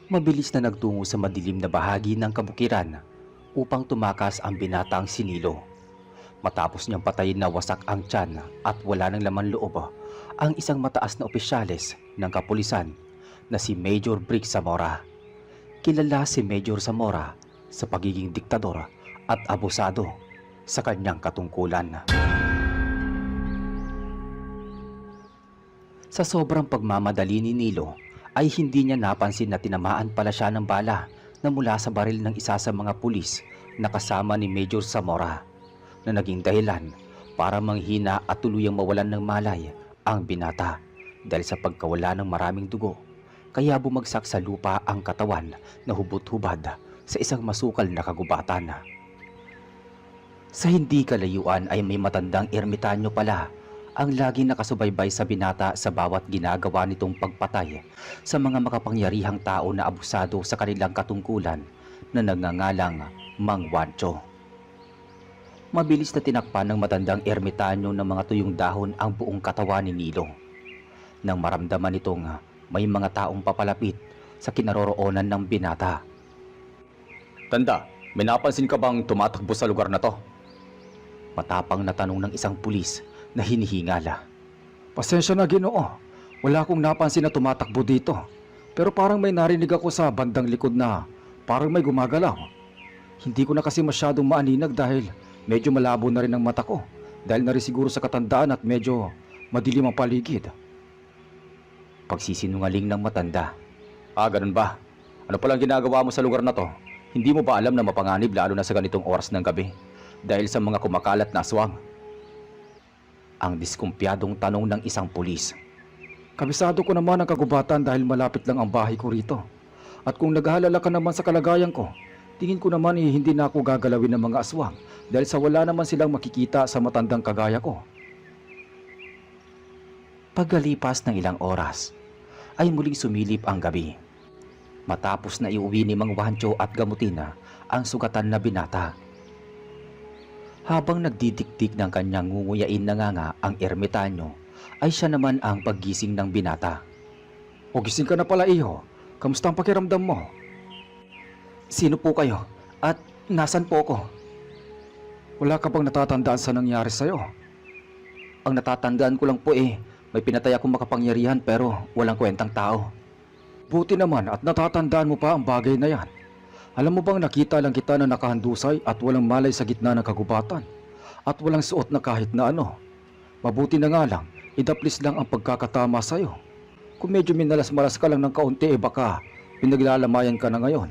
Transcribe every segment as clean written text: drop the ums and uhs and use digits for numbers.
Mabilis na nagtungo sa madilim na bahagi ng kabukiran upang tumakas ang binatang si Nilo. Matapos niyang patayin na wasak ang tiyan at wala ng laman loob ang isang mataas na opisyales ng kapulisan na si Major Brick Zamora. Kilala si Major Zamora sa pagiging diktador at abusado sa kanyang katungkulan. Sa sobrang pagmamadali ni Nilo ay hindi niya napansin na tinamaan pala siya ng bala na mula sa baril ng isa sa mga pulis na kasama ni Major Zamora, na naging dahilan para manghina at tuluyang mawalan ng malay ang binata dahil sa pagkawala ng maraming dugo. Kaya bumagsak sa lupa ang katawan na hubot-hubad sa isang masukal na kagubatan. Sa hindi kalayuan ay may matandang ermitanyo pala ang laging nakasubaybay sa binata sa bawat ginagawa nitong pagpatay sa mga makapangyarihang tao na abusado sa kanilang katungkulan na nagngangalang Mang Wancho. Mabilis na tinakpan ng matandang ermitanyo ng mga tuyong dahon ang buong katawan ni Nilo. Nang maramdaman nitong may mga taong papalapit sa kinaroroonan ng binata. "Tanda, may napansin ka bang tumatakbo sa lugar na to?" Matapang na tanong ng isang pulis na hinihingala. Pasensya na, Ginoo. Wala akong napansin na tumatakbo dito. Pero parang may narinig ako sa bandang likod na parang may gumagalaw. Hindi ko na kasi masyadong maaninag dahil medyo malabo na rin ang mata ko. Dahil na rin siguro sa katandaan at medyo madilim ang paligid. Pagsisinungaling ng matanda. Ganun ba? Ano palang ginagawa mo sa lugar na to? Hindi mo ba alam na mapanganib lalo na sa ganitong oras ng gabi dahil sa mga kumakalat na aswang? Ang diskumpiyadong tanong ng isang pulis. Kabisado ko naman ang kagubatan dahil malapit lang ang bahay ko rito. At kung naghahalala ka naman sa kalagayan ko, tingin ko naman hindi na ako gagalawin ng mga aswang dahil sa wala naman silang makikita sa matandang kagaya ko. Pagkalipas ng ilang oras, ay muling sumilip ang gabi. Matapos na iuwi ni Mang Wancho at gamutin ang sugatan na binata. Habang nagdidikdik ng kanyang ngunguyain na nga ang ermitanyo, ay siya naman ang paggising ng binata. O gising ka na pala, iho. Kamusta ang pakiramdam mo? Sino po kayo? At nasan po ako? Wala ka bang natatandaan sa nangyari sa'yo? Ang natatandaan ko lang po may pinatay akong makapangyarihan pero walang kwentang tao. Buti naman at natatandaan mo pa ang bagay na yan. Alam mo bang nakita lang kita na nakahandusay at walang malay sa gitna ng kagubatan at walang suot na kahit na ano. Mabuti na nga lang, idaplis lang ang pagkakatama sa'yo. Kung medyo minalas-malas ka lang ng kaunti baka pinaglalamayan ka na ngayon.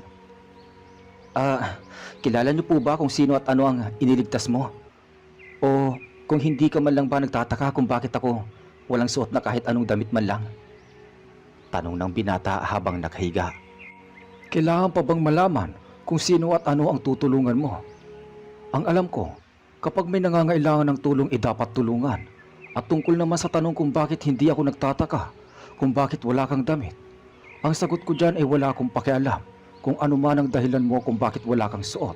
Kilala niyo po ba kung sino at ano ang iniligtas mo? O kung hindi ka man lang ba nagtataka kung bakit ako walang suot na kahit anong damit man lang? Tanong ng binata habang nakahiga. Kailangan pa bang malaman kung sino at ano ang tutulungan mo? Ang alam ko, kapag may nangangailangan ng tulong dapat tulungan. At tungkol naman sa tanong kung bakit hindi ako nagtataka, kung bakit wala kang damit, ang sagot ko dyan wala akong pakialam kung ano man ang dahilan mo kung bakit wala kang suot.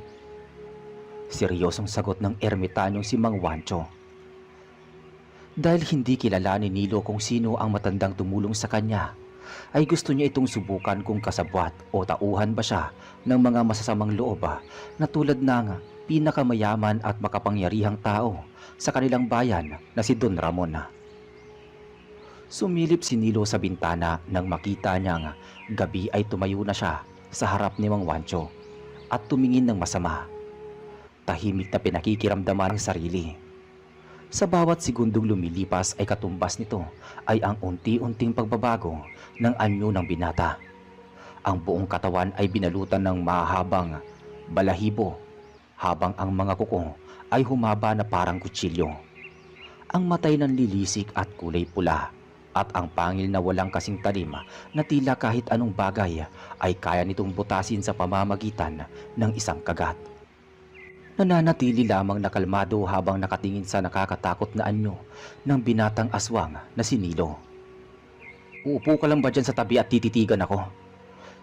Seryosong sagot ng ermitanyong si Mang Wancho. Dahil hindi kilala ni Nilo kung sino ang matandang tumulong sa kanya, ay gusto niya itong subukan kung kasabwat o tauhan ba siya ng mga masasamang loob na tulad ng pinakamayaman at makapangyarihang tao sa kanilang bayan na si Don Ramon. Sumilip si Nilo sa bintana nang makita niyang gabi ay tumayo na siya sa harap ni Mang Wancho at tumingin ng masama. Tahimik na pinakikiramdaman ang sarili. Sa bawat segundong lumilipas ay katumbas nito ay ang unti-unting pagbabago ng anyo ng binata. Ang buong katawan ay binalutan ng mahabang balahibo habang ang mga kuko ay humaba na parang kutsilyo. Ang matay nanlilisik at kulay pula at ang pangil na walang kasing talim na tila kahit anong bagay ay kaya nitong butasin sa pamamagitan ng isang kagat. Nananatili lamang na kalmado habang nakatingin sa nakakatakot na anyo ng binatang aswang na si Nilo. Uupo ka lang ba dyan sa tabi at tititigan ako?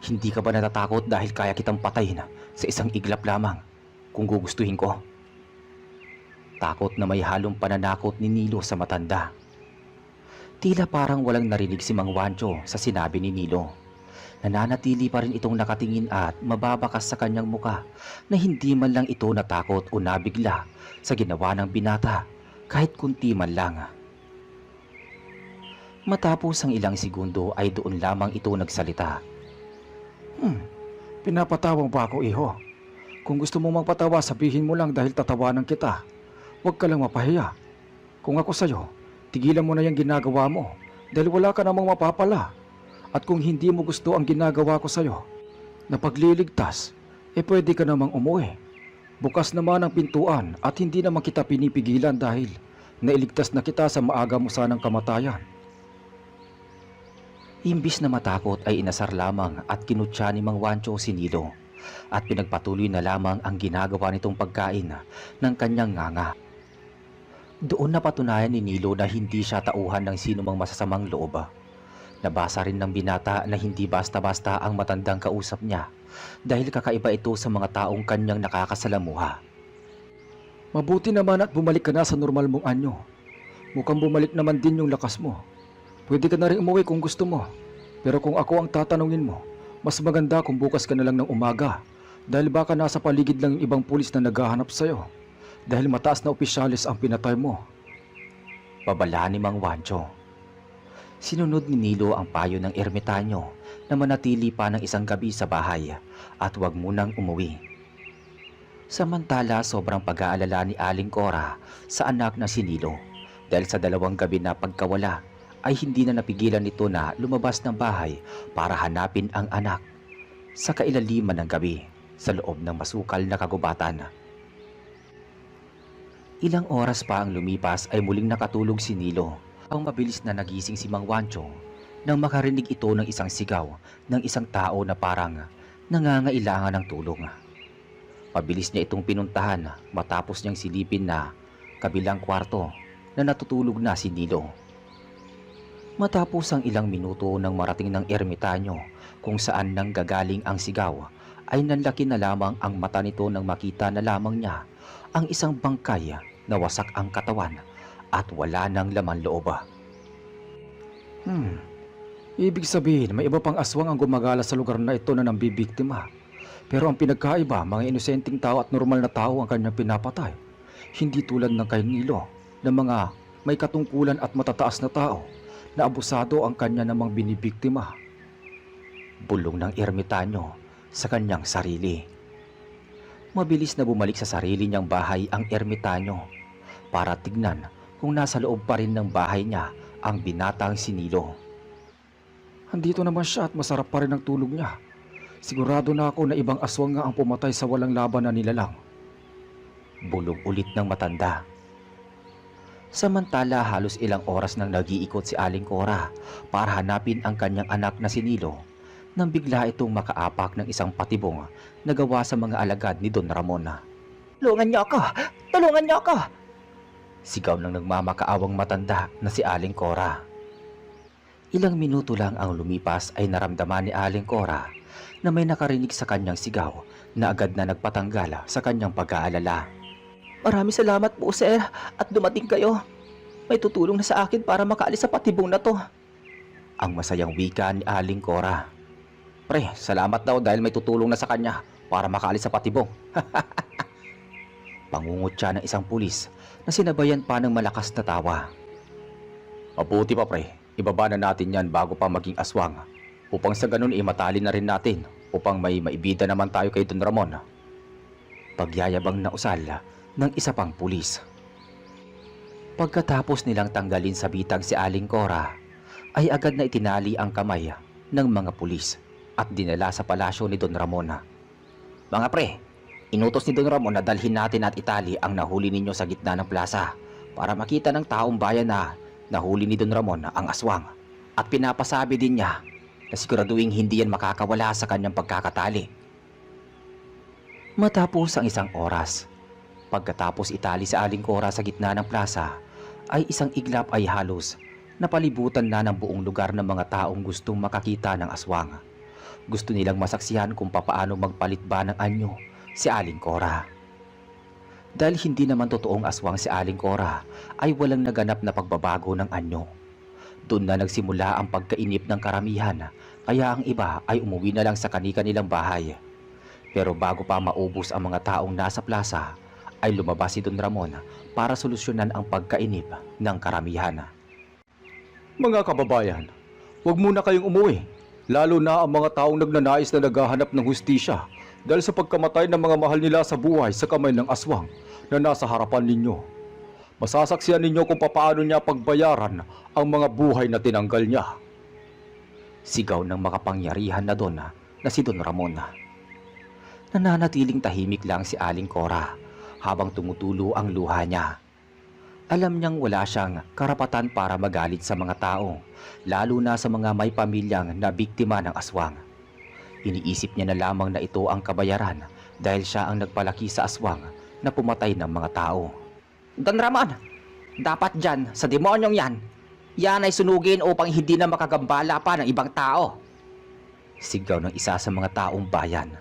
Hindi ka ba natatakot dahil kaya kitang patayin sa isang iglap lamang kung gugustuhin ko? Takot na may halong pananakot ni Nilo sa matanda. Tila parang walang narinig si Mang Wancho sa sinabi ni Nilo. Nananatili pa rin itong nakatingin at mababakas sa kanyang muka na hindi man lang ito natakot o nabigla sa ginawa ng binata kahit kunti man lang. Matapos ang ilang segundo ay doon lamang ito nagsalita. Pinapatawang ba ako, iho? Kung gusto mo magpatawa, sabihin mo lang dahil tatawanan kita. Huwag ka lang mapahiya. Kung ako sa'yo, tigilan mo na yung ginagawa mo dahil wala ka namang mapapala. At kung hindi mo gusto ang ginagawa ko sa'yo, na pagliligtas, pwede ka namang umuwi. Bukas naman ang pintuan at hindi naman kita pinipigilan dahil nailigtas na kita sa maaga mo sanang kamatayan. Imbis na matakot ay inasar lamang at kinutya ni Mang Wancho si Nilo at pinagpatuloy na lamang ang ginagawa nitong pagkain ng kanyang nganga. Doon napatunayan ni Nilo na hindi siya tauhan ng sinumang masasamang loob. Nabasa rin ng binata na hindi basta-basta ang matandang kausap niya dahil kakaiba ito sa mga taong kanyang nakakasalamuha. Mabuti naman at bumalik ka na sa normal mong anyo. Mukhang bumalik naman din yung lakas mo. Pwede ka na rin umuwi kung gusto mo. Pero kung ako ang tatanungin mo, mas maganda kung bukas ka na lang ng umaga dahil baka nasa paligid lang yung ibang pulis na naghahanap sa'yo dahil mataas na opisyalis ang pinatay mo. Babala ni Mang Wancho. Sinunod ni Nilo ang payo ng ermitanyo na manatili pa ng isang gabi sa bahay at huwag munang umuwi. Samantala sobrang pag-aalala ni Aling Cora sa anak na si Nilo dahil sa 2 gabi na pagkawala ay hindi na napigilan nito na lumabas ng bahay para hanapin ang anak sa kailaliman ng gabi sa loob ng masukal na kagubatan. Ilang oras pa ang lumipas ay muling nakatulog si Nilo. Ang mabilis na nagising si Mang Wancho nang makarinig ito ng isang sigaw ng isang tao na parang nangangailangan ng tulong. Mabilis niya itong pinuntahan matapos niyang silipin na kabilang kwarto na natutulog na si Nilo. Matapos ang ilang minuto nang marating ng ermitanyo kung saan nang gagaling ang sigaw, ay nanlaki na lamang ang mata nito nang makita na lamang niya ang isang bangkay na wasak ang katawan at wala ng laman loob. Ibig sabihin may iba pang aswang ang gumagala sa lugar na ito na nambibiktima. Pero ang pinagkaiba, mga inosenteng tao at normal na tao ang kanyang pinapatay. Hindi tulad ng kay Nilo na mga may katungkulan at matataas na tao na abusado ang kanya namang binibiktima. Bulong ng ermitanyo sa kanyang sarili. Mabilis na bumalik sa sarili niyang bahay ang ermitanyo para tignan kung nasa loob pa rin ng bahay niya ang binatang si Nilo. Andito naman siya at masarap pa rin ang tulog niya. Sigurado na ako na ibang aswang nga ang pumatay sa walang laban na nilalang. Bulong ulit ng matanda. Samantala halos ilang oras nang nag-iikot si Aling Cora para hanapin ang kanyang anak na si Nilo nang bigla itong makaapak ng isang patibong na gawa sa mga alagad ni Don Ramon. "Tulungan niyo ako! Tulungan niyo ako!" Sigaw ng nagmamakaawang matanda na si Aling Cora. Ilang minuto lang ang lumipas ay naramdaman ni Aling Cora na may nakarinig sa kanyang sigaw na agad na nagpatanggal sa kanyang pag-aalala. "Maraming salamat po, sir, at dumating kayo. May tutulong na sa akin para makaalis sa patibong na to." Ang masayang wika ni Aling Cora. "Pre, salamat daw dahil may tutulong na sa kanya para makaalis sa patibong." Pangungot siya ng isang pulis na sinabayan pa ng malakas na tawa. "Mabuti pa, pre, ibaba na natin yan bago pa maging aswang upang sa ganun matali na rin natin upang may maibida naman tayo kay Don Ramon." Pagyayabang na usal ng isa pang pulis. Pagkatapos nilang tanggalin sa bitag si Aling Cora, ay agad na itinali ang kamay ng mga pulis at dinala sa palasyo ni Don Ramon. "Mga pre, inutos ni Don Ramon na dalhin natin at itali ang nahuli ninyo sa gitna ng plaza para makita ng taong bayan na nahuli ni Don Ramon ang aswang at pinapasabi din niya na siguraduhin hindi yan makakawala sa kanyang pagkakatali." Matapos ang isang oras, pagkatapos itali sa Aling Cora sa gitna ng plaza, ay isang iglap ay halos napalibutan na ng buong lugar ng mga taong gustong makakita ng aswang. Gusto nilang masaksihan kung papaano magpalit ba ng anyo si Aling Cora. Dahil hindi naman totoong aswang si Aling Cora, ay walang naganap na pagbabago ng anyo. Doon na nagsimula ang pagkainip ng karamihan Kaya ang iba ay umuwi na lang sa kani-kanilang bahay. Pero bago pa maubos ang mga taong nasa plaza, ay lumabas si Don Ramon para solusyonan ang pagkainip ng karamihan. Mga kababayan, huwag muna kayong umuwi. Lalo na ang mga taong nagnanais na naghahanap ng hustisya dahil sa pagkamatay ng mga mahal nila sa buhay sa kamay ng aswang na nasa harapan ninyo. Masasaksihan ninyo kung papaano niya pagbayaran ang mga buhay na tinanggal niya. Sigaw ng makapangyarihan na Don na si Don Ramon. Nananatiling tahimik lang si Aling Cora habang tumutulo ang luha niya. Alam niyang wala siyang karapatan para magalit sa mga tao, lalo na sa mga may pamilyang na biktima ng aswang. Iniisip niya na lamang na ito ang kabayaran dahil siya ang nagpalaki sa aswang na pumatay ng mga tao. Don Ramon, dapat dyan sa demonyong yan ay sunugin upang hindi na makagambala pa ng ibang tao. Sigaw ng isa sa mga taong bayan.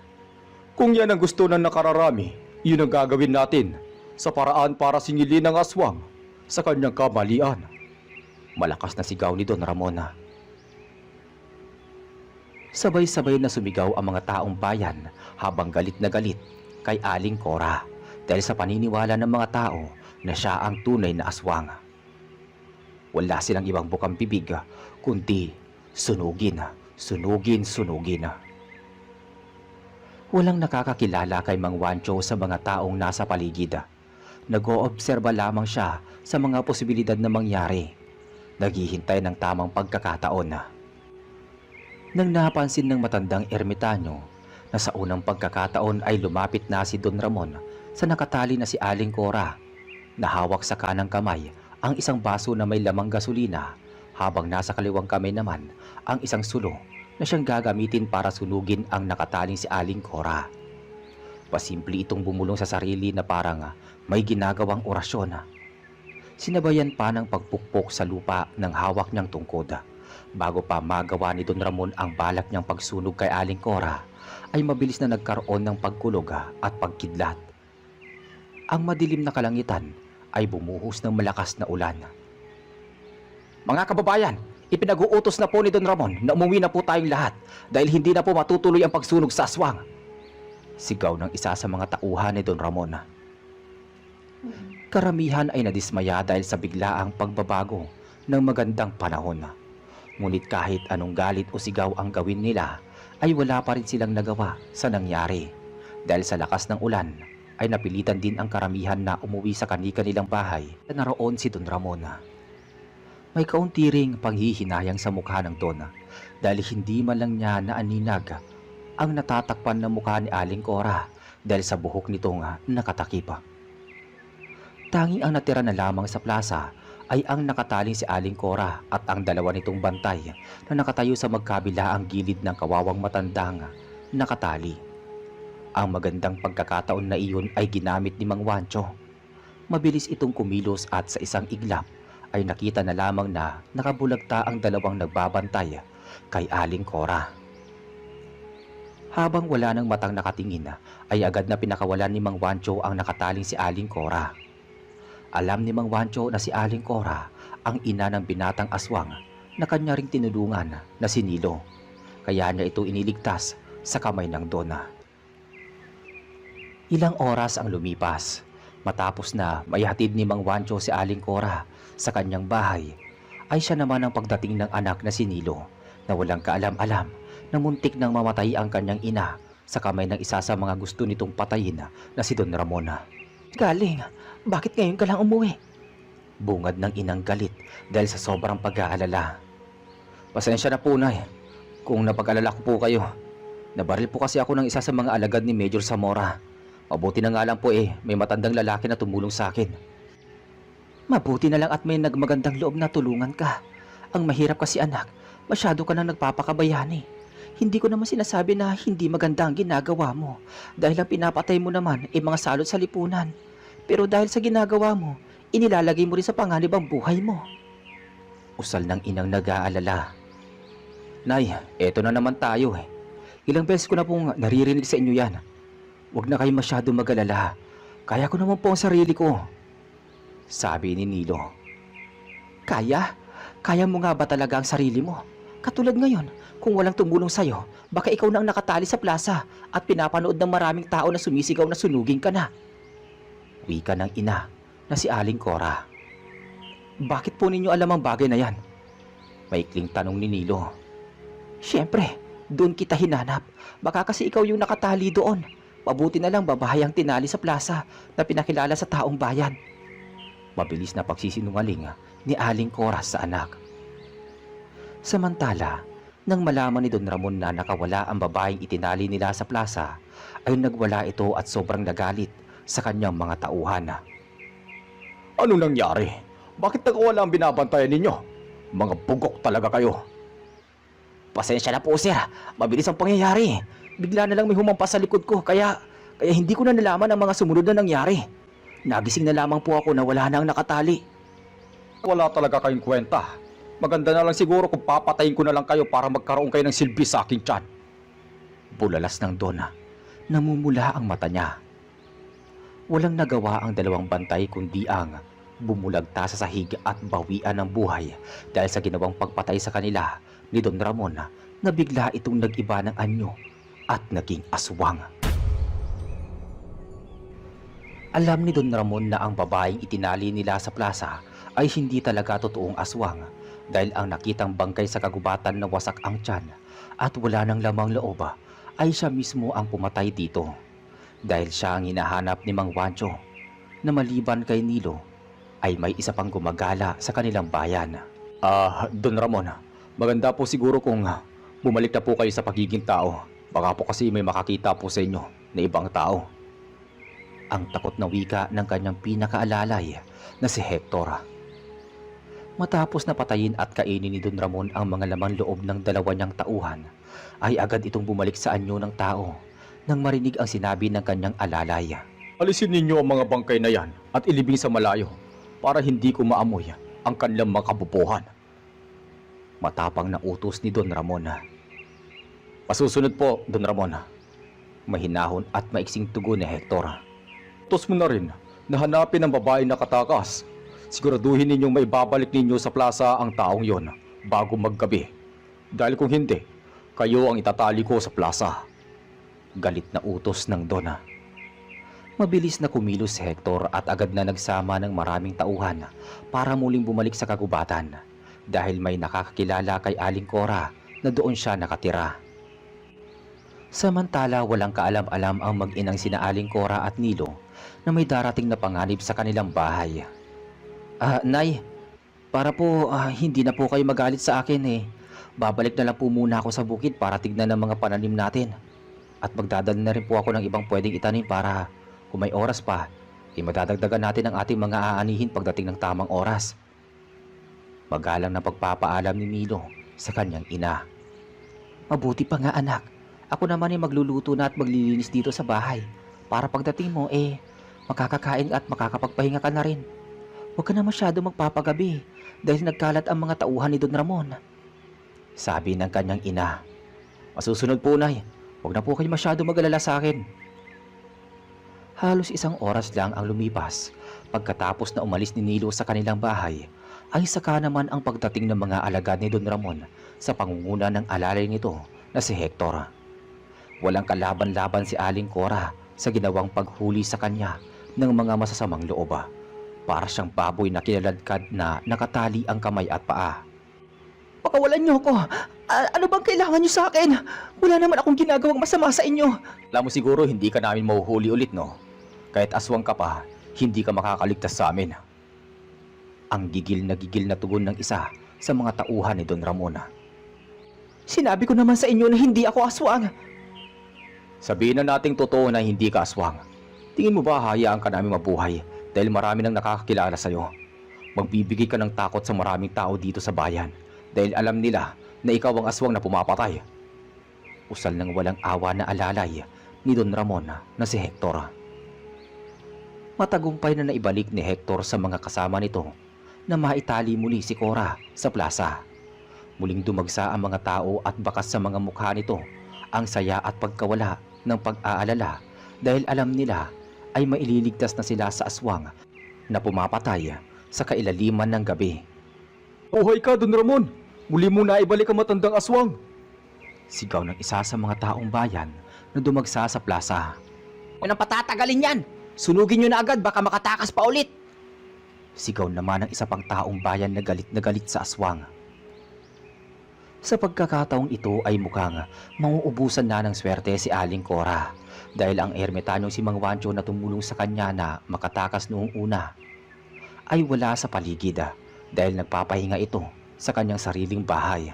Kung yan ang gusto ng nakararami, yun ang gagawin natin sa paraan para singilin ng aswang sa kanyang kamalian. Malakas na sigaw ni Don Ramon. Sabay-sabay na sumigaw ang mga taong bayan habang galit na galit kay Aling Cora dahil sa paniniwala ng mga tao na siya ang tunay na aswang. Wala silang ibang bukang bibig kundi sunugin, sunugin, sunugin. Walang nakakakilala kay Mang Wancho sa mga taong nasa paligid. Nag-oobserba lamang siya sa mga posibilidad na mangyari. Naghihintay ng tamang pagkakataon. Nang napansin ng matandang ermitanyo na sa unang pagkakataon ay lumapit na si Don Ramon sa nakatali na si Aling Cora, nahawak sa kanang kamay ang isang baso na may lamang gasolina habang nasa kaliwang kamay naman ang isang sulo na siyang gagamitin para sunugin ang nakataling si Aling Cora. Pasimple itong bumulong sa sarili na parang may ginagawang orasyon. Sinabayan pa ng pagpukpok sa lupa ng hawak niyang tungkod. Bago pa magawa ni Don Ramon ang balak niyang pagsunog kay Aling Cora, ay mabilis na nagkaroon ng pagkulog at pagkidlat. Ang madilim na kalangitan ay bumuhos ng malakas na ulan. Mga kababayan, ipinag-uutos na po ni Don Ramon na umuwi na po tayong lahat dahil hindi na po matutuloy ang pagsunog sa aswang. Sigaw ng isa sa mga tauhan ni Don Ramon. Karamihan ay nadismaya dahil sa biglaang pagbabago ng magandang panahon. Ngunit kahit anong galit o sigaw ang gawin nila, ay wala pa rin silang nagawa sa nangyari. Dahil sa lakas ng ulan, ay napilitan din ang karamihan na umuwi sa kani-kanilang bahay na naroon si Don Ramon. May kaunti ring panghihinayang sa mukha ng Don dahil hindi man lang niya naaninag ang natatakpan na mukha ni Aling Cora dahil sa buhok nitong nakatakip. Tanging ang natira na lamang sa plaza ay ang nakataling si Aling Cora at ang dalawa nitong bantay na nakatayo sa magkabilaang gilid ng kawawang matandang nakatali. Ang magandang pagkakataon na iyon ay ginamit ni Mang Wancho. Mabilis itong kumilos at sa isang iglap ay nakita na lamang na nakabulagta ang dalawang nagbabantay kay Aling Cora. Habang wala ng matang nakatingin ay agad na pinakawalan ni Mang Wancho ang nakataling si Aling Cora. Alam ni Mang Wancho na si Aling Cora ang ina ng binatang aswang na kanya ring tinulungan na si Nilo. Kaya niya ito iniligtas sa kamay ng Dona. Ilang oras ang lumipas. Matapos na maihatid ni Mang Wancho si Aling Cora sa kanyang bahay, ay siya naman ang pagdating ng anak na si Nilo na walang kaalam-alam na muntik nang mamatay ang kanyang ina sa kamay ng isa sa mga gusto nitong patayin na si Don Ramon. Galing, bakit ngayon ka lang umuwi? Bungad ng inang galit dahil sa sobrang pag-aalala. Pasensya na po, Nay, kung napag-alala ko po kayo. Nabaril po kasi ako ng isa sa mga alagad ni Major Zamora. Mabuti na nga lang po may matandang lalaki na tumulong sa akin. Mabuti na lang at may nagmagandang loob na tulungan ka. Ang mahirap kasi anak, masyado ka nang nagpapakabayani. Hindi ko naman sinasabi na hindi maganda ang ginagawa mo dahil ang pinapatay mo naman ay mga salot sa lipunan. Pero dahil sa ginagawa mo, inilalagay mo rin sa panganib ang buhay mo. Usal ng inang nag-aalala. Nay, eto na naman tayo . Ilang beses ko na pong naririnig sa inyo yan. Huwag na kayo masyado mag-alala. Kaya ko naman po ang sarili ko. Sabi ni Nilo. Kaya? Kaya mo nga ba talaga ang sarili mo? Katulad ngayon, Kung walang tumulong sa'yo, baka ikaw na ang nakatali sa plaza at pinapanood ng maraming tao na sumisigaw na sunugin ka na. Wika ng ina na si Aling Cora. Bakit po ninyo alam ang bagay na yan? Maikling tanong ni Nilo. Siyempre, doon kita hinanap. Baka kasi ikaw yung nakatali doon. Mabuti na lang babae ang tinali sa plaza na pinakilala sa taong bayan. Mabilis na pagsisinungaling ni Aling Cora sa anak. Samantala, nang malaman ni Don Ramon na nakawala ang babaeng itinali nila sa plaza, ay nagwala ito at sobrang nagalit sa kanyang mga tauhan. Anong nangyari? Bakit nakawala ang binabantayan ninyo? Mga bugok talaga kayo. Pasensya na po sir, mabilis ang pangyayari. Bigla na lang may humampas sa likod ko kaya hindi ko na nalaman ang mga sumunod na nangyari. Nagising na lamang po ako na wala na ang nakatali. Wala talaga kayong kwenta. Maganda na lang siguro kung papatayin ko na lang kayo para magkaroon kayo ng silbi sa aking tiyan. Bulalas ng Donna. Namumula ang mata niya. Walang nagawa ang dalawang bantay kundi ang bumulagta sa sahig at bawian ng buhay dahil sa ginawang pagpatay sa kanila ni Don Ramon na bigla itong nag-iba ng anyo at naging aswang. Alam ni Don Ramon na ang babaeng itinali nila sa plaza ay hindi talaga totoong aswang dahil ang nakitang bangkay sa kagubatan na wasak ang tiyan at wala ng lamang loob ay siya mismo ang pumatay dito dahil siya ang hinahanap ni Mang Wancho na maliban kay Nilo ay may isa pang gumagala sa kanilang bayan. Don Ramon, maganda po siguro kung bumalik na po kayo sa pagiging tao. Baka po kasi may makakita po sa inyo na ibang tao. Ang takot na wika ng kanyang pinakaalalay na si Hector. Matapos na patayin at kainin ni Don Ramon ang mga laman loob ng dalawa niyang tauhan, ay agad itong bumalik sa anyo ng tao nang marinig ang sinabi ng kanyang alalay. Alisin ninyo ang mga bangkay na yan at ilibing sa malayo para hindi ko maamoy ang kanilang mga kabubuhan. Matapang na utos ni Don Ramon. Masusunod po, Don Ramon. Mahinahon at maiksing tugon ni Hector. Utos mo na rin na hanapin ang babae na katakas. Siguraduhin ninyong may babalik ninyo sa plaza ang taong yon bago maggabi. Dahil kung hindi, kayo ang itatali ko sa plaza. Galit na utos ng Donna. Mabilis na kumilos si Hector at agad na nagsama ng maraming tauhan para muling bumalik sa kagubatan dahil may nakakakilala kay Aling Cora na doon siya nakatira. Samantala walang kaalam-alam ang mag-inang sina Aling Cora at Nilo na may darating na panganib sa kanilang bahay. Nay, para po hindi na po kayo magalit sa akin eh. Babalik na lang po muna ako sa bukid para tignan ang mga pananim natin. At magdadala na rin po ako ng ibang pwedeng itanim para kung may oras pa, madadagdagan natin ang ating mga aanihin pagdating ng tamang oras. Magalang na pagpapaalam ni Nilo sa kanyang ina. Mabuti pa nga anak, ako naman ay magluluto na at maglilinis dito sa bahay para pagdating mo makakakain at makakapagpahinga ka na rin. Huwag ka na masyado magpapagabi dahil nagkalat ang mga tauhan ni Don Ramon. Sabi ng kanyang ina. Masusunod po, Nay. Huwag na po kayo masyado mag-alala sa akin. Halos isang oras lang ang lumipas. Pagkatapos na umalis ni Nilo sa kanilang bahay, ay saka naman ang pagdating ng mga alagad ni Don Ramon sa pangunguna ng alalay nito na si Hector. Walang kalaban-laban si Aling Cora sa ginawang paghuli sa kanya ng mga masasamang loob. Para siyang baboy na kinaladkad na nakatali ang kamay at paa. Pakawalan niyo ako! Ano bang kailangan niyo sa akin? Wala naman akong ginagawang masama sa inyo. Alam mo siguro hindi ka namin mahuhuli ulit, no? Kahit aswang ka pa, hindi ka makakaligtas sa amin. Ang gigil na tugon ng isa sa mga tauhan ni Don Ramon. Sinabi ko naman sa inyo na hindi ako aswang. Sabihin na nating totoo na hindi ka aswang. Tingin mo ba hayaan ka namin mabuhay dahil marami nang nakakakilala sa'yo? Magbibigay ka ng takot sa maraming tao dito sa bayan dahil alam nila na ikaw ang aswang na pumapatay. Usal ng walang awa na alalay ni Don Ramon na si Hector. Matagumpay na naibalik ni Hector sa mga kasama nito na maitali muli si Cora sa plaza. Muling dumagsa ang mga tao at bakas sa mga mukha nito ang saya at pagkawala ng pag-aalala dahil alam nila ay maililigtas na sila sa aswang na pumapatay sa kailaliman ng gabi. Buhay ka, Don Ramon! Muli mo na ibalik ang matandang aswang! Sigaw ng isa sa mga taong bayan na dumagsa sa plaza. Walang patatagalin yan! Sunugin nyo na agad, baka makatakas pa ulit! Sigaw naman ng isa pang taong bayan na galit sa aswang. Sa pagkakataong ito ay mukhang mauubusan na ng swerte si Aling Cora dahil ang ermitanyong si Mang Wancho na tumulong sa kanya na makatakas noong una ay wala sa paligid dahil nagpapahinga ito sa kanyang sariling bahay.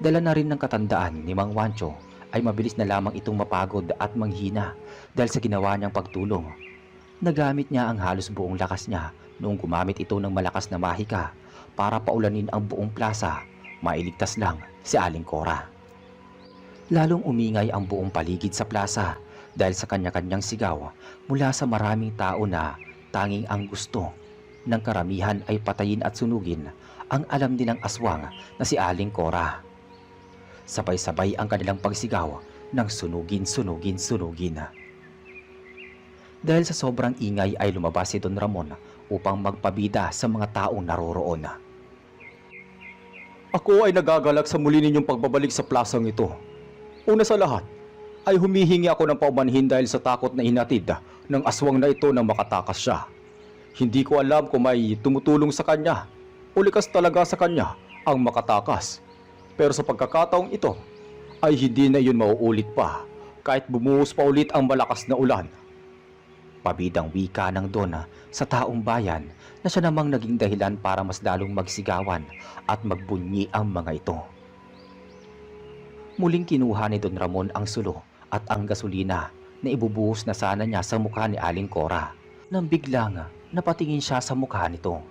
Dala na rin ng katandaan ni Mang Wancho ay mabilis na lamang itong mapagod at manghina dahil sa ginawa niyang pagtulong. Nagamit niya ang halos buong lakas niya noong gumamit ito ng malakas na mahika para paulanin ang buong plaza, mailigtas lang si Aling Cora. Lalong umingay ang buong paligid sa plaza dahil sa kanya-kanyang sigaw mula sa maraming tao na tanging ang gusto ng karamihan ay patayin at sunugin ang alam nilang aswang na si Aling Cora. Sabay-sabay ang kanilang pagsigaw ng sunugin. Dahil sa sobrang ingay ay lumabas si Don Ramon upang magpabida sa mga taong naroroon. Ako ay nagagalak sa muli ninyong pagbabalik sa plasang ito. Una sa lahat, ay humihingi ako ng paumanhin dahil sa takot na hinatid ng aswang na ito nang makatakas siya. Hindi ko alam kung may tumutulong sa kanya o likas talaga sa kanya ang makatakas. Pero sa pagkakataong ito, ay hindi na yun mauulit pa kahit bumuhos pa ulit ang malakas na ulan. Pabidang wika ng Don sa taong bayan na siya namang naging dahilan para mas lalong magsigawan at magbunyi ang mga ito. Muling kinuha ni Don Ramon ang sulo at ang gasolina na ibubuhos na sana niya sa mukha ni Aling Cora nang biglang napatingin siya sa mukha nito.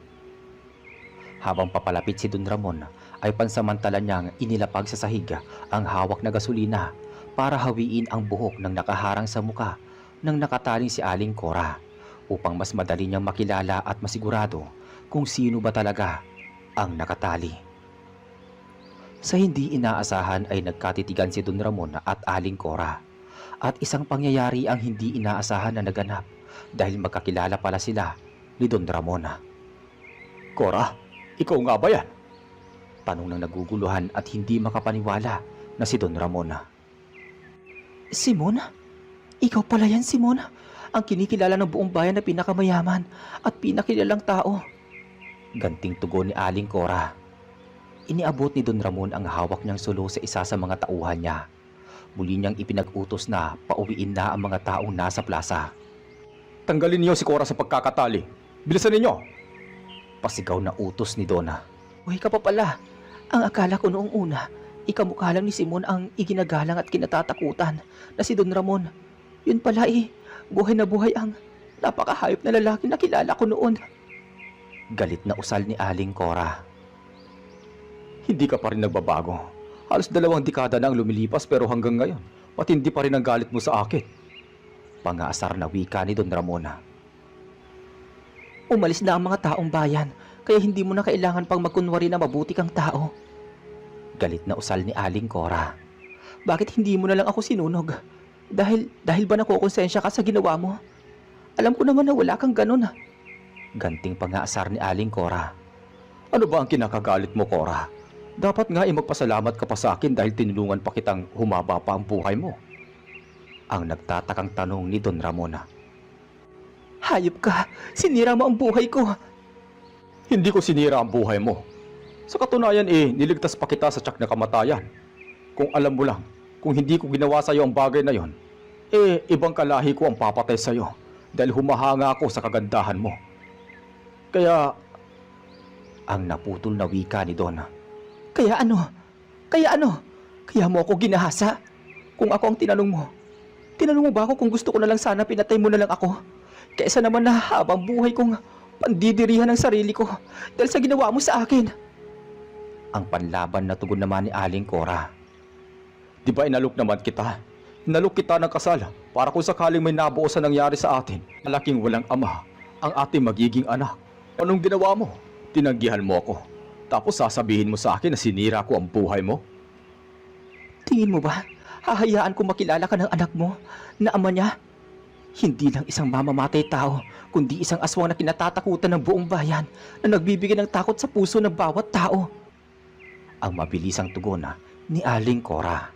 Habang papalapit si Don Ramon ay pansamantala niyang inilapag sa sahig ang hawak na gasolina para hawiin ang buhok ng nakaharang sa mukha ng nakataling si Aling Cora upang mas madali niyang makilala at masigurado kung sino ba talaga ang nakatali. Sa hindi inaasahan ay nagkatitigan si Don Ramon at Aling Cora at isang pangyayari ang hindi inaasahan na naganap dahil magkakilala pala sila ni Don Ramon. Cora, ikaw nga ba yan? Tanong ng naguguluhan at hindi makapaniwala na si Don Ramon. Simon? Ikaw pala yan, Simon? Ang kinikilala ng buong bayan na pinakamayaman at pinakilalang tao. Ganting tugon ni Aling Cora. Iniabot ni Don Ramon ang hawak niyang sulo sa isa sa mga tauhan niya. Muli niyang ipinag-utos na pauwiin na ang mga taong nasa plaza. Tanggalin niyo si Cora sa pagkakatali. Bilisan ninyo! Pasigaw na utos ni Donna. Buhay ka pa pala. Ang akala ko noong una, ikamukha lang ni Simon ang iginagalang at kinatatakutan na si Don Ramon. Yun pala buhay na buhay ang napakahayop na lalaki na kilala ko noon. Galit na usal ni Aling Cora. Hindi ka pa rin nagbabago. Halos 2 dekada na ang lumilipas pero hanggang ngayon, matindi pa rin ang galit mo sa akin. Pangaasar na wika ni Don Ramon. Umalis na ang mga taong bayan, kaya hindi mo na kailangan pang magkunwari na mabuti kang tao. Galit na usal ni Aling Cora. Bakit hindi mo na lang ako sinunog? Dahil ba nakukonsensya ka sa ginawa mo? Alam ko naman na wala kang ganun. Ganting pangaasar ni Aling Cora. Ano ba ang kinakagalit mo, Cora? Dapat nga magpasalamat ka pa sa akin dahil tinulungan pa kitang humaba pa ang buhay mo. Ang nagtatakang tanong ni Don Ramon. Hayop ka! Sinira mo ang buhay ko! Hindi ko sinira ang buhay mo. Sa katunayan niligtas pa kita sa tiyak na kamatayan. Kung alam mo lang, kung hindi ko ginawa sa iyo ang bagay na yon, ibang kalahi ko ang papatay sa iyo dahil humahanga ako sa kagandahan mo. Kaya, ang naputol na wika ni Don. Kaya ano? Kaya mo ako ginahasa? Kung ako ang tinanong mo ba ako kung gusto ko na lang sana pinatay mo na lang ako? Kaysa naman na habang buhay kong pandidirihan ng sarili ko dahil sa ginawa mo sa akin. Ang panlaban na tugon naman ni Aling Cora. Di ba inalok naman kita? Inalok kita ng kasal para kung sakaling may nabuo sa nangyari sa atin, malaking walang ama, ang ating magiging anak. Anong ginawa mo? Tinanggihan mo ako. Tapos sasabihin mo sa akin na sinira ko ang buhay mo? Tingin mo ba, hahayaan ko makilala ka ng anak mo na ama niya? Hindi lang isang mamamatay tao, kundi isang aswang na kinatatakutan ng buong bayan na nagbibigay ng takot sa puso ng bawat tao. Ang mabilisang tugon ni Aling Cora.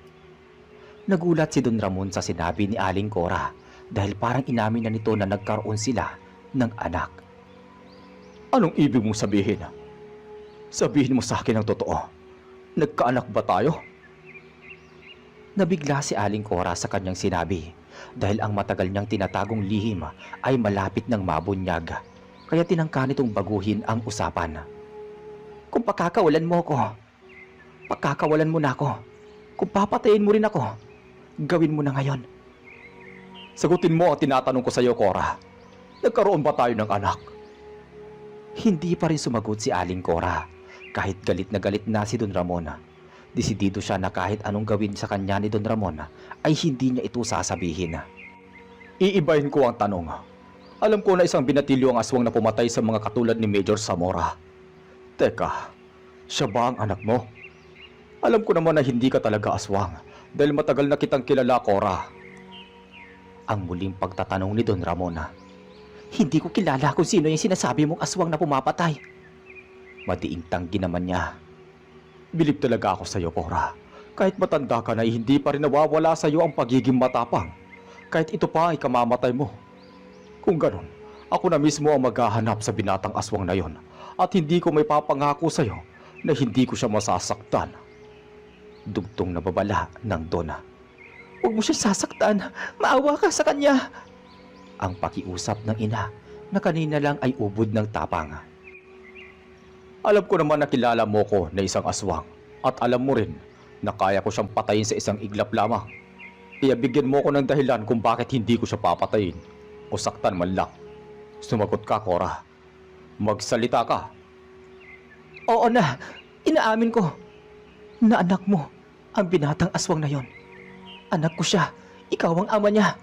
Nagulat si Don Ramon sa sinabi ni Aling Cora dahil parang inamin na nito na nagkaroon sila ng anak. Anong ibig mong sabihin? Sabihin mo sa akin ang totoo. Nagkaanak ba tayo? Nabigla si Aling Cora sa kanyang sinabi dahil ang matagal niyang tinatagong lihim ay malapit ng mabunyag. Kaya tinangka nitong baguhin ang usapan. Kung pakakawalan mo ako, pakakawalan mo na ako. Kung papatayin mo rin ako, gawin mo na ngayon. Sagutin mo ang tinatanong ko sa iyo, Cora. Nagkaroon ba tayo ng anak? Hindi pa rin sumagot si Aling Cora. Kahit galit na si Don Ramon. Desidido siya na kahit anong gawin sa kanya ni Don Ramon ay hindi niya ito sasabihin. Iibahin ko ang tanong. Alam ko na isang binatilyo ang aswang na pumatay sa mga katulad ni Major Zamora. Teka, siya ba ang anak mo? Alam ko naman na hindi ka talaga aswang dahil matagal na kitang kilala, Cora. Ang muling pagtatanong ni Don Ramon. Hindi ko kilala kung sino yung sinasabi mong aswang na pumapatay. Madiing tanggi naman niya. Bilib talaga ako sa iyo, Cora. Kahit matanda ka na, hindi pa rin nawawala sa iyo ang pagiging matapang. Kahit ito pa ay kamamatay mo. Kung ganun, ako na mismo ang maghahanap sa binatang aswang na yon at hindi ko may papangako sa iyo na hindi ko siya masasaktan. Dugtong na babala ng Dona. Huwag mo siya sasaktan. Maawa ka sa kanya. Ang pakiusap ng ina na kanina lang ay ubod ng tapang. Alam ko naman na kilala mo ko na isang aswang at alam mo rin na kaya ko siyang patayin sa isang iglap lamang. Kaya bigyan mo ko ng dahilan kung bakit hindi ko siya papatayin o saktan man lang. Sumagot ka, Cora. Magsalita ka. Oo na, inaamin ko na anak mo ang binatang aswang na yon. Anak ko siya, ikaw ang ama niya.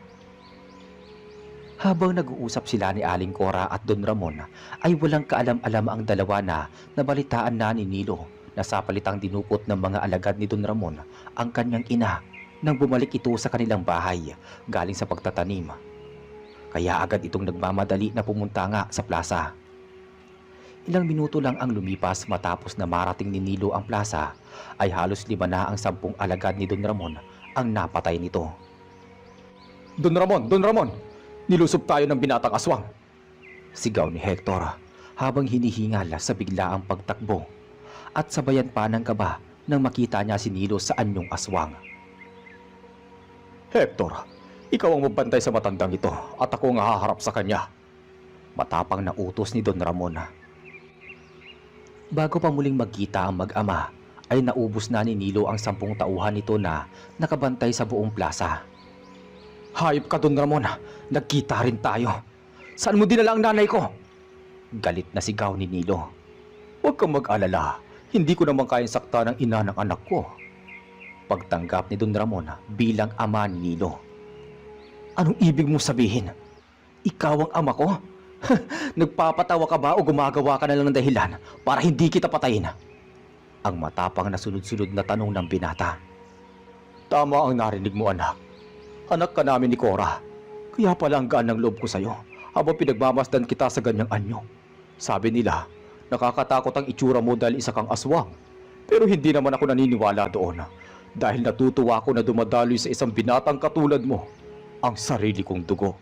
Habang nag-uusap sila ni Aling Cora at Don Ramon, ay walang kaalam-alam ang dalawa na nabalitaan na ni Nilo na sa palitang dinukot ng mga alagad ni Don Ramon ang kanyang ina nang bumalik ito sa kanilang bahay galing sa pagtatanim. Kaya agad itong nagmamadali na pumunta nga sa plaza. Ilang minuto lang ang lumipas matapos na marating ni Nilo ang plaza ay halos 5 na ang 10 alagad ni Don Ramon ang napatay nito. Don Ramon! Don Ramon! Nilusob tayo ng binatang aswang. Sigaw ni Hector habang hinihingal sa biglaang pagtakbo at sabayan pa ng kaba nang makita niya si Nilo sa anyong aswang. Hector, ikaw ang magbantay sa matandang ito at ako ang haharap sa kanya. Matapang na utos ni Don Ramon. Bago pa muling magkita ang mag-ama, ay naubos na ni Nilo ang 10 tauhan nito na nakabantay sa buong plaza. Hayop ka, Don Ramon. Nagkita rin tayo. Saan mo dinala ang nanay ko? Galit na sigaw ni Nilo. Huwag kang mag-alala. Hindi ko naman kayang sakta ng ina ng anak ko. Pagtanggap ni Don Ramon bilang ama ni Nilo. Anong ibig mong sabihin? Ikaw ang ama ko? Nagpapatawa ka ba o gumagawa ka na lang ng dahilan para hindi kita patayin? Ang matapang na sunod-sunod na tanong ng binata. Tama ang narinig mo, anak. Anak ka namin ni Cora. Kaya pala ang gaan ng loob ko sa'yo habang pinagmamasdan kita sa ganyang anyo. Sabi nila, nakakatakot ang itsura mo dahil isa kang aswang. Pero hindi naman ako naniniwala doon dahil natutuwa ako na dumadaloy sa isang binatang katulad mo ang sarili kong dugo.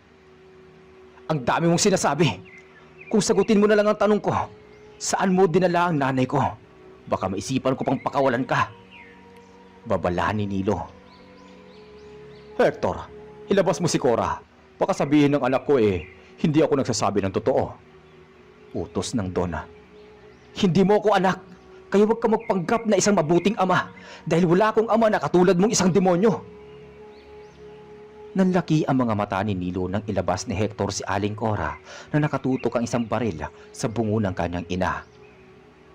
Ang dami mong sinasabi. Kung sagutin mo na lang ang tanong ko, saan mo dinala ang nanay ko? Baka maisipan ko pang pakawalan ka. Babala ni Nilo. Hector, ilabas mo si Cora. Baka sabihin ng anak ko hindi ako nagsasabi ng totoo. Utos ng Dona. Hindi mo ako anak. Kaya huwag ka magpanggap na isang mabuting ama dahil wala akong ama na katulad mong isang demonyo. Nanlaki ang mga mata ni Nilo nang ilabas ni Hector si Aling Cora na nakatutok ang isang baril sa bungo ng kanyang ina.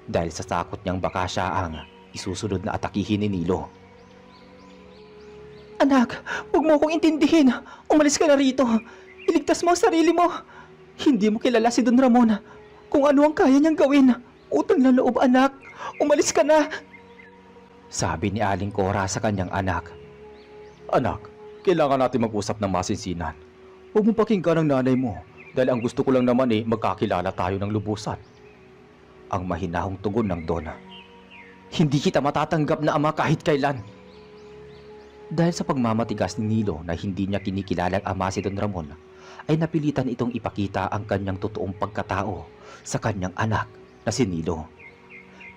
Dahil sa takot niyang baka siya ang isusunod na atakihin ni Nilo. Anak, huwag mo akong intindihin. Umalis ka na rito. Iligtas mo ang sarili mo. Hindi mo kilala si Don Ramon. Kung ano ang kaya niyang gawin. Utang na loob, anak. Umalis ka na. Sabi ni Aling Cora sa kanyang anak. Anak, kailangan natin mag-usap ng masinsinan. Huwag mong pakinggan ang nanay mo dahil ang gusto ko lang naman magkakilala tayo ng lubusan. Ang mahinahong tugon ng Dona. Hindi kita matatanggap na ama kahit kailan. Dahil sa pagmamatigas ni Nilo na hindi niya kinikilalang ama si Don Ramon, ay napilitan itong ipakita ang kanyang totoong pagkatao sa kanyang anak na si Nilo.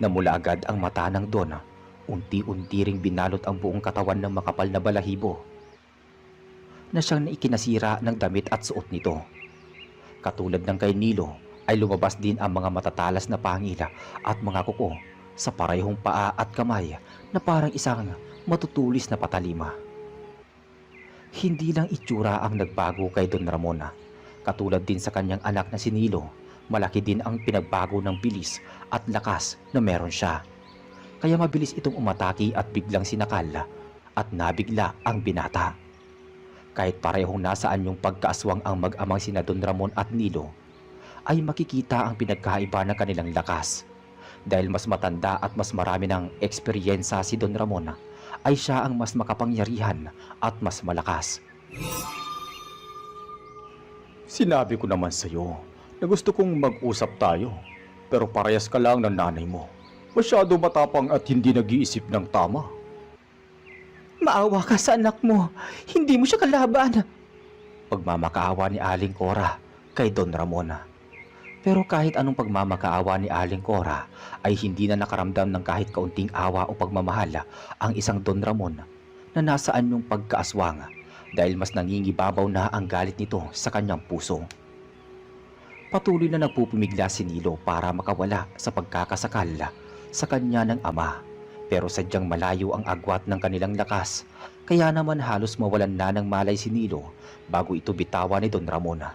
Namula agad ang mata ng Don, unti-unti ring binalot ang buong katawan ng makapal na balahibo na siyang naikinasira ng damit at suot nito. Katulad ng kay Nilo ay lumabas din ang mga matatalas na pangila at mga kuko sa parehong paa at kamay na parang isang matutulis na patalima. Hindi lang itsura ang nagbago kay Don Ramon. Katulad din sa kanyang anak na si Nilo, malaki din ang pinagbago ng bilis at lakas na meron siya. Kaya mabilis itong umatake at biglang sinakal at nabigla ang binata. Kahit parehong nasaan yung pagkaaswang ang mag-amang sina Don Ramon at Nilo, ay makikita ang pinagkaiba ng kanilang lakas. Dahil mas matanda at mas marami ng eksperyensya si Don Ramon, ay siya ang mas makapangyarihan at mas malakas. Sinabi ko naman sa'yo na gusto kong mag-usap tayo, pero parehas ka lang ng nanay mo. Masyado matapang at hindi nag-iisip ng tama. Maawa ka sa anak mo. Hindi mo siya kalaban. Pagmamakaawa ni Aling Cora kay Don Ramon. Pero kahit anong pagmamakaawa ni Aling Cora ay hindi na nakaramdam ng kahit kaunting awa o pagmamahal ang isang Don Ramon na nasaan yung pagkaaswang dahil mas nangingibabaw na ang galit nito sa kanyang puso. Patuloy na nagpupumigla si Nilo para makawala sa pagkakasakal sa kanya ng ama, pero sadyang malayo ang agwat ng kanilang lakas, kaya naman halos mawalan na ng malay si Nilo bago ito bitawan ni Don Ramon.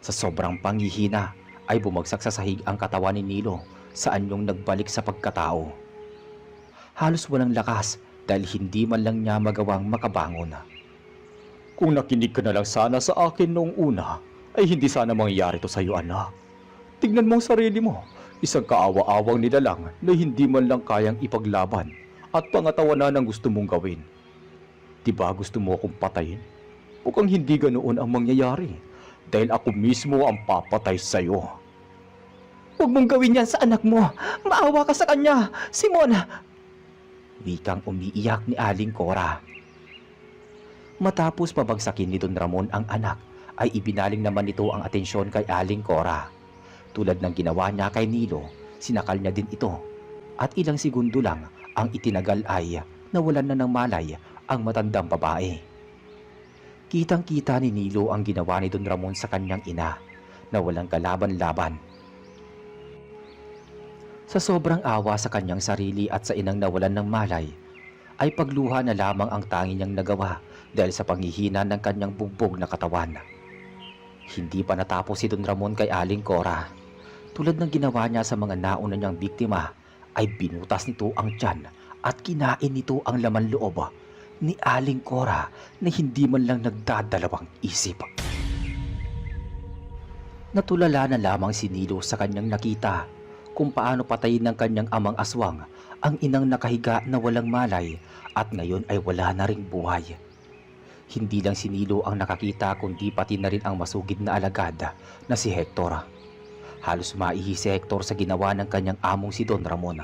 Sa sobrang panghihina ay bumagsak sa sahig ang katawan ni Nilo saan yung nagbalik sa pagkatao. Halos walang lakas dahil hindi man lang niya magawang makabangon. Kung nakinig ka na lang sana sa akin noong una, ay hindi sana mangyayari to sa'yo, anak. Tignan mo ang sarili mo. Isang kaawa-awang nilalang na hindi man lang kayang ipaglaban at pangatawanan ang gusto mong gawin. Diba gusto mo akong patayin? Mukhang hindi ganoon ang mangyayari dahil ako mismo ang papatay sa'yo. Huwag mong gawin yan sa anak mo. Maawa ka sa kanya, Simon. Wikang umiiyak ni Aling Cora. Matapos pabagsakin ni Don Ramon ang anak, ay ibinaling naman nito ang atensyon kay Aling Cora. Tulad ng ginawa niya kay Nilo, sinakal niya din ito. At ilang segundo lang ang itinagal ay nawalan na ng malay ang matandang babae. Kitang-kita ni Nilo ang ginawa ni Don Ramon sa kanyang ina na walang kalaban-laban. Sa sobrang awa sa kanyang sarili at sa inang nawalan ng malay, ay pagluha na lamang ang tangi niyang nagawa dahil sa panghihina ng kanyang bugbog na katawan. Hindi pa natapos si Don Ramon kay Aling Cora. Tulad ng ginawa niya sa mga nauna niyang biktima, ay binutas nito ang tiyan at kinain nito ang laman loob ni Aling Cora na hindi man lang nagdadalawang isip. Natulala na lamang si Nilo sa kanyang nakita kung paano patayin ng kanyang amang aswang ang inang nakahiga na walang malay at ngayon ay wala na ring buhay. Hindi lang si Nilo ang nakakita kundi pati na rin ang masugid na alagad na si Hector. Halos maihi si Hector sa ginawa ng kanyang among si Don Ramon.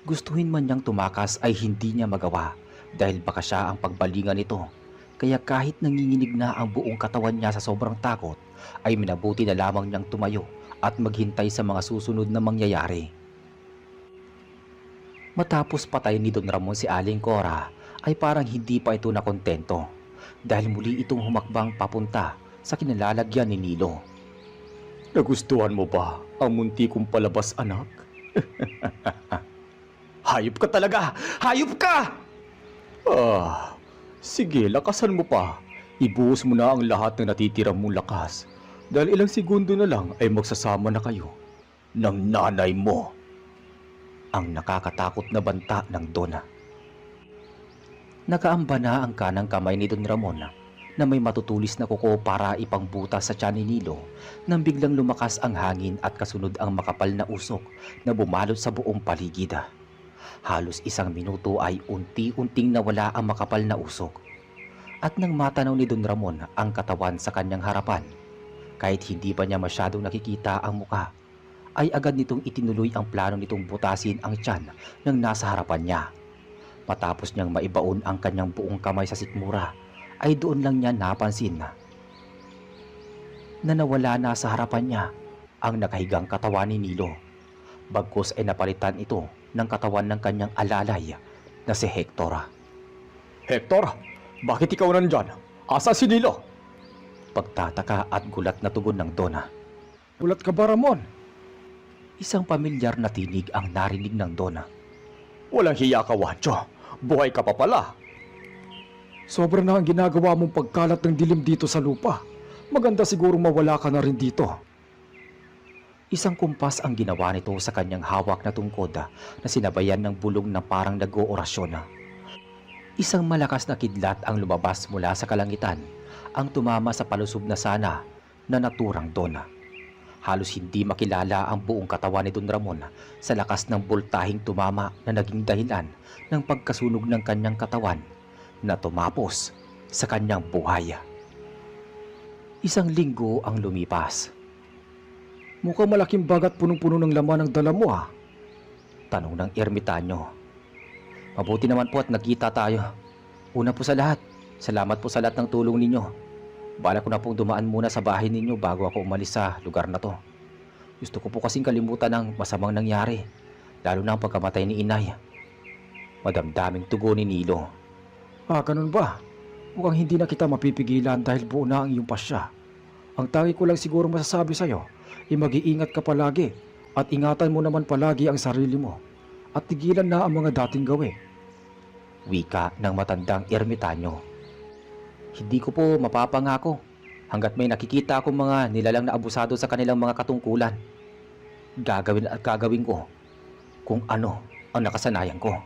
Gustuhin man niyang tumakas ay hindi niya magawa dahil baka siya ang pagbalingan nito. Kaya kahit nanginginig na ang buong katawan niya sa sobrang takot, ay minabuti na lamang niyang tumayo at maghintay sa mga susunod na mangyayari. Matapos patay ni Don Ramon si Aling Cora, ay parang hindi pa ito nakontento dahil muli itong humakbang papunta sa kinalalagyan ni Nilo. Nagustuhan mo ba ang munti kong palabas, anak? Hayop ka talaga! Hayop ka! Sige, lakasan mo pa. Ibuhos mo na ang lahat ng natitira mong lakas. Dahil ilang segundo na lang ay magsasama na kayo ng nanay mo. Ang nakakatakot na banta ng Don. Nakaamba na ang kanang kamay ni Don Ramon na may matutulis na kuko para ipangbutas sa tiyan ni Nilo nang biglang lumakas ang hangin at kasunod ang makapal na usok na bumalot sa buong paligid. Halos isang minuto ay unti-unting nawala ang makapal na usok. At nang matanaw ni Don Ramon ang katawan sa kanyang harapan, kahit hindi pa niya masyadong nakikita ang muka, ay agad nitong itinuloy ang plano nitong butasin ang tiyan ng nasa harapan niya. Matapos niyang maibaon ang kanyang buong kamay sa sikmura, ay doon lang niya napansin na nawala na sa harapan niya ang nakahigang katawan ni Nilo. Bagkus ay napalitan ito ng katawan ng kanyang alalay na si Hector. Hector, bakit ikaw nandyan? Asa si Nilo? Pagtataka at gulat na tugon ng Donna. Ulat ka ba, Ramon? Isang pamilyar na tinig ang narinig ng Donna. Walang hiya ka, Wancho. Buhay ka pa pala. Sobra na ang ginagawa mong pagkalat ng dilim dito sa lupa. Maganda siguro mawala ka na rin dito. Isang kumpas ang ginawa nito sa kanyang hawak na tungkod na sinabayan ng bulong na parang nag-oorasyon. Isang malakas na kidlat ang lumabas mula sa kalangitan, ang tumama sa palusog na sana na naturang Donna. Halos hindi makilala ang buong katawan ni Don Ramon sa lakas ng boltahing tumama na naging dahilan ng pagkasunog ng kanyang katawan na tumapos sa kanyang buhay. Isang linggo ang lumipas. Mukhang malaking bagat punong-puno ng laman ang dala mo, ah. Tanong ng ermitanyo. Mabuti naman po at nagkita tayo. Una po sa lahat, salamat po sa lahat ng tulong ninyo. Bala ko na pong dumaan muna sa bahay ninyo bago ako umalis sa lugar na to. Gusto ko po kasing kalimutan ang masamang nangyari, lalo na ang pagkamatay ni inay. Madamdaming tugon ni Nilo. Ah, ganun ba? Mukhang hindi na kita mapipigilan dahil buo na ang iyong pasya. Ang tangi ko lang siguro masasabi sa'yo, ay mag-iingat ka palagi at ingatan mo naman palagi ang sarili mo at tigilan na ang mga dating gawin. Wika ng matandang ermitanyo. Hindi ko po mapapangako hanggat may nakikita akong mga nilalang na abusado sa kanilang mga katungkulan. Gagawin at gagawin ko kung ano ang nakasanayan ko.